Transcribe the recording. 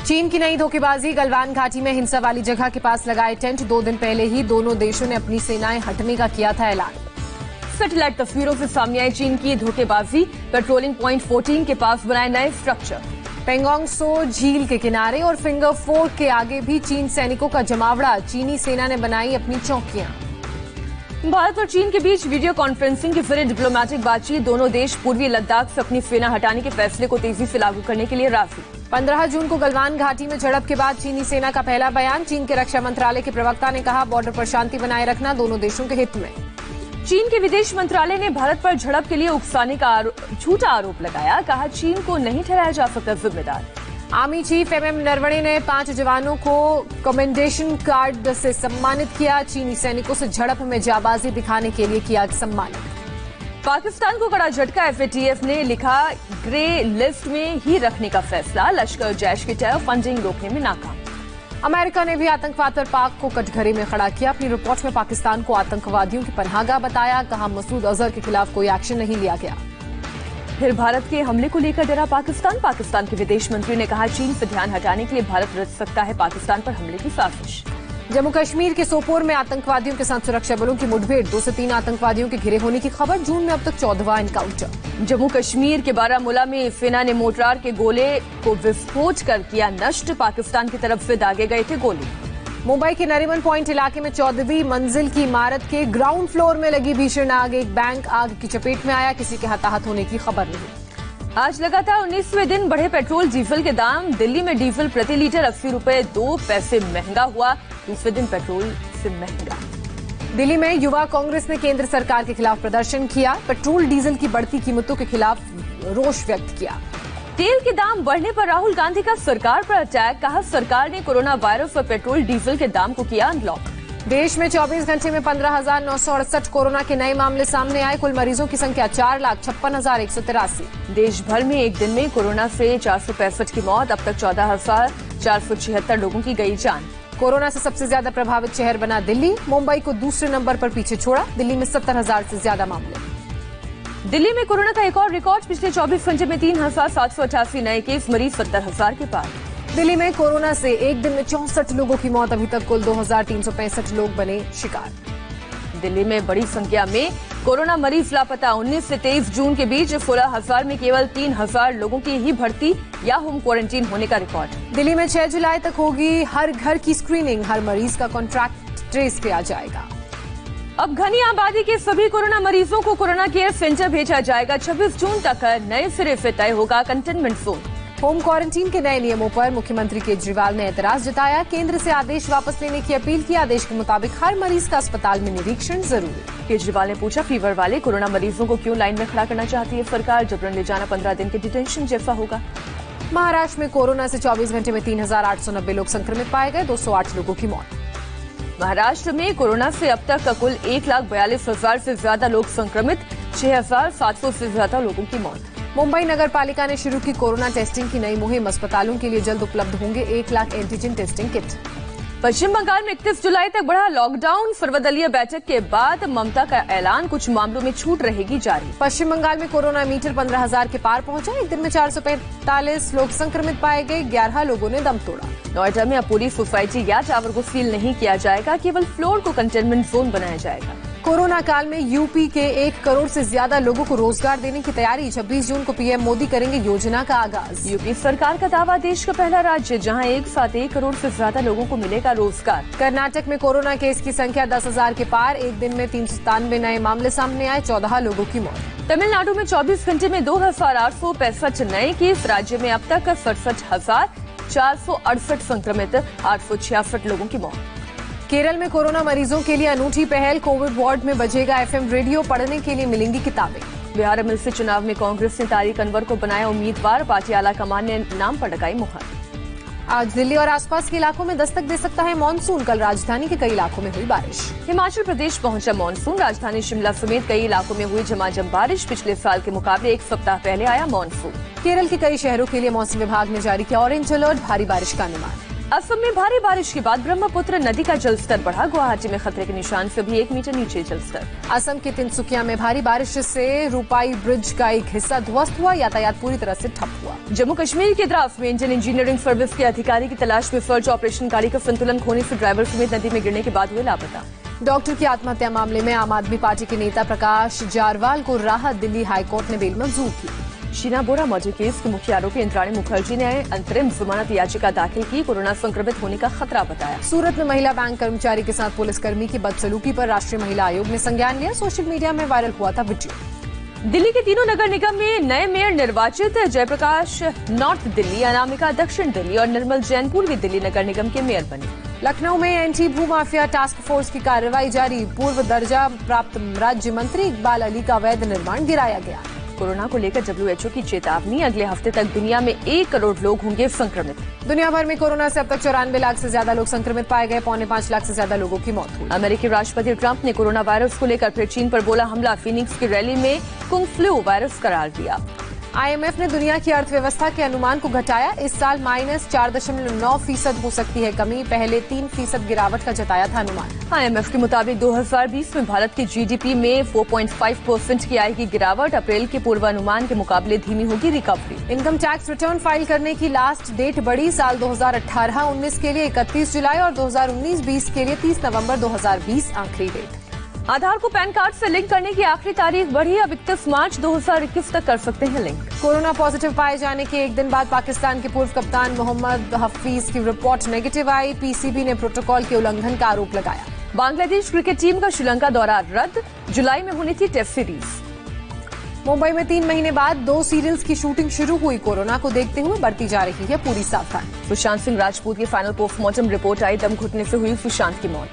चीन की नई धोखेबाजी। गलवान घाटी में हिंसा वाली जगह के पास लगाए टेंट। 2 दिन पहले ही दोनों देशों ने अपनी सेनाएं हटने का किया था ऐलान। सैटेलाइट तस्वीरों से सामने आई चीन की धोखेबाजी। पेट्रोलिंग पॉइंट 14 के पास बनाए नए स्ट्रक्चर। पेंगोंग सो झील के किनारे और फिंगर 4 के आगे भी चीन सैनिकों का जमावड़ा। चीनी सेना ने बनाई अपनी चौकियां। भारत और चीन के बीच वीडियो कॉन्फ्रेंसिंग के जरिए डिप्लोमेटिक बातचीत। दोनों देश पूर्वी लद्दाख से अपनी सेना हटाने के फैसले को तेजी से लागू करने के लिए राजी। 15 जून को गलवान घाटी में झड़प के बाद चीनी सेना का पहला बयान। चीन के रक्षा मंत्रालय के प्रवक्ता ने कहा, बॉर्डर पर शांति बनाए रखना दोनों देशों के हित में। चीन के विदेश मंत्रालय ने भारत पर झड़प के लिए उकसाने का झूठा आरोप लगाया। कहा, चीन को नहीं ठहराया जा सकता जिम्मेदार। आर्मी चीफ MM नरवणे ने 5 जवानों को कमेंडेशन कार्ड से सम्मानित किया। चीनी सैनिकों से झड़प में जाबाजी दिखाने के लिए किया सम्मानित। पाकिस्तान को कड़ा झटका। FATF ने लिखा, ग्रे लिस्ट में ही रखने का फैसला। लश्कर जैश की टेरर फंडिंग रोकने में नाकाम। अमेरिका ने भी आतंकवाद पर पाक को कटघरे में खड़ा किया। अपनी रिपोर्ट में पाकिस्तान को आतंकवादियों की पनाहगाह बताया। कहा, मसूद अजहर के खिलाफ कोई एक्शन नहीं लिया गया। फिर भारत के हमले को लेकर डरा पाकिस्तान के विदेश मंत्री ने कहा, चीन से ध्यान हटाने के लिए भारत रच सकता है पाकिस्तान पर हमले की साजिश। जम्मू कश्मीर के सोपोर में आतंकवादियों के साथ सुरक्षा बलों की मुठभेड़। 2 से 3 आतंकवादियों के घिरे होने की खबर। जून में अब तक 14वां एनकाउंटर। जम्मू कश्मीर के बारामूला में सेना ने मोर्टार के गोले को विस्फोट कर किया नष्ट। पाकिस्तान की तरफ से दागे गए थे गोले। मुंबई के नरीमन पॉइंट इलाके में 14वीं मंजिल की इमारत के ग्राउंड फ्लोर में लगी भीषण आग। एक बैंक आग की चपेट में आया। किसी के हताहत होने की खबर नहीं। आज लगातार 19वें दिन बढ़े पेट्रोल डीजल के दाम। दिल्ली में डीजल प्रति लीटर 80 रुपए 2 पैसे महंगा हुआ। दूसरे दिन पेट्रोल से महंगा। दिल्ली में युवा कांग्रेस ने केंद्र सरकार के खिलाफ प्रदर्शन किया। पेट्रोल डीजल की बढ़ती कीमतों के खिलाफ रोष व्यक्त किया। तेल के दाम बढ़ने पर राहुल गांधी का सरकार पर अटैक। कहा, सरकार ने कोरोना वायरस और पेट्रोल डीजल के दाम को किया अनलॉक। देश में 24 घंटे में 15,968 कोरोना के नए मामले सामने आए। कुल मरीजों की संख्या 4,56,183। देश भर में एक दिन में कोरोना से 465 की मौत। अब तक 14,476 लोगों की गई जान। कोरोना से सबसे ज्यादा प्रभावित शहर बना दिल्ली। मुंबई को दूसरे नंबर पर पीछे छोड़ा। दिल्ली में 70,000 से ज्यादा मामले। दिल्ली में कोरोना का एक और रिकॉर्ड। पिछले 24 घंटे में 3,788 नए केस। मरीज 70,000 के पार। दिल्ली में कोरोना से एक दिन में 64 लोगों की मौत। अभी तक कुल 2,365 लोग बने शिकार। दिल्ली में बड़ी संख्या में कोरोना मरीज लापता। 19 से 23 जून के बीच 16,000 में केवल 3,000 लोगों की ही भर्ती या होम क्वारंटीन होने का रिकॉर्ड। दिल्ली में 6 जुलाई तक होगी हर घर की स्क्रीनिंग। हर मरीज का कॉन्ट्रैक्ट ट्रेस किया जाएगा। अब घनी आबादी के सभी कोरोना मरीजों को कोरोना केयर सेंटर भेजा जाएगा। 26 जून तक नए सिरे से तय होगा कंटेनमेंट जोन। होम क्वारंटीन के नए नियमों पर मुख्यमंत्री केजरीवाल ने ऐतराज जताया। केंद्र से आदेश वापस लेने की अपील की। आदेश के मुताबिक हर मरीज का अस्पताल में निरीक्षण जरूरी। केजरीवाल ने पूछा, फीवर वाले कोरोना मरीजों को क्यों लाइन में खड़ा करना चाहती है सरकार? जबरन ले जाना 15 दिन के डिटेंशन जैसा होगा। महाराष्ट्र में कोरोना से 24 घंटे में 3,890 लोग संक्रमित पाए गए। 208 लोगों की मौत। महाराष्ट्र में कोरोना से अब तक कुल 1,42,000 से ज्यादा लोग संक्रमित। 6,700 से ज्यादा लोगों की मौत। मुंबई नगर पालिका ने शुरू की कोरोना टेस्टिंग की नई मुहिम। अस्पतालों के लिए जल्द उपलब्ध होंगे 1 लाख एंटीजन टेस्टिंग किट। पश्चिम बंगाल में 31 जुलाई तक बढ़ा लॉकडाउन। सर्वदलीय बैठक के बाद ममता का ऐलान। कुछ मामलों में छूट रहेगी जारी। पश्चिम बंगाल में कोरोना मीटर 15,000 के पार पहुंचा। एक दिन में 445 लोग संक्रमित पाए गए। 11 लोगों ने दम तोड़ा। नोएडा में अब पूरी सोसाइटी या टावर को सील नहीं किया जाएगा। केवल फ्लोर को कंटेनमेंट जोन बनाया जाएगा। कोरोना काल में यूपी के 1 करोड़ से ज्यादा लोगों को रोजगार देने की तैयारी। 26 जून को पीएम मोदी करेंगे योजना का आगाज। यूपी सरकार का दावा, देश का पहला राज्य जहां एक साथ 1 करोड़ से ज्यादा लोगों को मिलेगा रोजगार। कर्नाटक में कोरोना केस की संख्या 10,000 के पार। एक दिन में 397 नए मामले सामने आए। 14 लोगों की मौत। तमिलनाडु में 24 घंटे में 2,865 नए केस। राज्य में अब तक 67,468 संक्रमित। 866 लोगों की मौत। केरल में कोरोना मरीजों के लिए अनूठी पहल। कोविड वार्ड में बजेगा FM रेडियो। पढ़ने के लिए मिलेंगी किताबें। बिहार एमएल से चुनाव में कांग्रेस ने तारिक अनवर को बनाया उम्मीदवार। पार्टी आला कमान ने नाम पर लगाई मुहर। आज दिल्ली और आसपास के इलाकों में दस्तक दे सकता है मानसून। कल राजधानी के कई इलाकों में हुई बारिश। हिमाचल प्रदेश पहुंचा मानसून। राजधानी शिमला समेत कई इलाकों में हुई झमाझम बारिश। पिछले साल के मुकाबले 1 सप्ताह पहले आया मानसून। केरल के कई शहरों के लिए मौसम विभाग ने जारी किया ऑरेंज अलर्ट। भारी बारिश का अनुमान। असम में भारी बारिश के बाद ब्रह्मपुत्र नदी का जलस्तर बढ़ा। गुवाहाटी में खतरे के निशान से भी 1 मीटर नीचे जलस्तर। असम के तिनसुकिया में भारी बारिश से रूपाई ब्रिज का एक हिस्सा ध्वस्त हुआ। यातायात पूरी तरह से ठप हुआ। जम्मू कश्मीर के द्रास में इंडियन इंजीनियरिंग सर्विस के अधिकारी की तलाश में सर्च ऑपरेशन। गाड़ी का संतुलन खोने से ड्राइवर समेत नदी में गिरने के बाद हुए लापता। डॉक्टर की आत्महत्या मामले में आम आदमी पार्टी के नेता प्रकाश जारवाल को राहत। दिल्ली हाईकोर्ट ने बेल मंजूर की। शीना बोरा मर्डर केस के मुख्य आरोपी इंद्राणी मुखर्जी ने अंतरिम जमानत याचिका दाखिल की। कोरोना संक्रमित होने का खतरा बताया। सूरत में महिला बैंक कर्मचारी के साथ पुलिसकर्मी की बदसलूकी पर राष्ट्रीय महिला आयोग ने संज्ञान लिया। सोशल मीडिया में वायरल हुआ था वीडियो। दिल्ली के तीनों नगर निगम में नए मेयर निर्वाचित। जयप्रकाश नॉर्थ दिल्ली, अनामिका दक्षिण दिल्ली और निर्मल जैन पूर्वी दिल्ली नगर निगम के मेयर बने। लखनऊ में एंटी भूमाफिया टास्क फोर्स की कार्रवाई जारी। पूर्व दर्जा प्राप्त राज्य मंत्री इकबाल अली का अवैध निर्माण गिराया गया। कोरोना को लेकर WHO की चेतावनी। अगले हफ्ते तक दुनिया में 1 करोड़ लोग होंगे संक्रमित। दुनिया भर में कोरोना से अब तक 94 लाख से ज्यादा लोग संक्रमित पाए गए। 4.25 लाख से ज्यादा लोगों की मौत हुई। अमेरिकी राष्ट्रपति ट्रंप ने कोरोना वायरस को लेकर फिर चीन पर बोला हमला। फीनिक्स की रैली में कुंग फ्लू वायरस करार दिया। IMF ने दुनिया की अर्थव्यवस्था के अनुमान को घटाया। इस साल -4.9% हो सकती है कमी। पहले 3% गिरावट का जताया था अनुमान। IMF के मुताबिक 2020 में भारत की GDP में 4.5% की आएगी गिरावट। अप्रैल के पूर्वानुमान के मुकाबले धीमी होगी recovery. Income tax return file करने की लास्ट डेट बढ़ी। साल 2018-19 के लिए 31 जुलाई और 2019-20 के लिए 30 नवंबर 2020 आखिरी डेट। आधार को पैन कार्ड से लिंक करने की आखिरी तारीख बढ़ी। अब 31 मार्च 2021 तक कर सकते हैं लिंक। कोरोना पॉजिटिव पाए जाने के एक दिन बाद पाकिस्तान के पूर्व कप्तान मोहम्मद हफीज की रिपोर्ट नेगेटिव आई। PCB ने प्रोटोकॉल के उल्लंघन का आरोप लगाया। बांग्लादेश क्रिकेट टीम का श्रीलंका दौरा रद्द। जुलाई में होनी थी टेस्ट सीरीज। मुंबई में 3 महीने बाद 2 सीरियल्स की शूटिंग शुरू हुई। कोरोना को देखते हुए बरती जा रही है पूरी सावधानी। सुशांत सिंह राजपूत की फाइनल पोस्टमार्टम रिपोर्ट आई। दम घुटने से हुई सुशांत की मौत।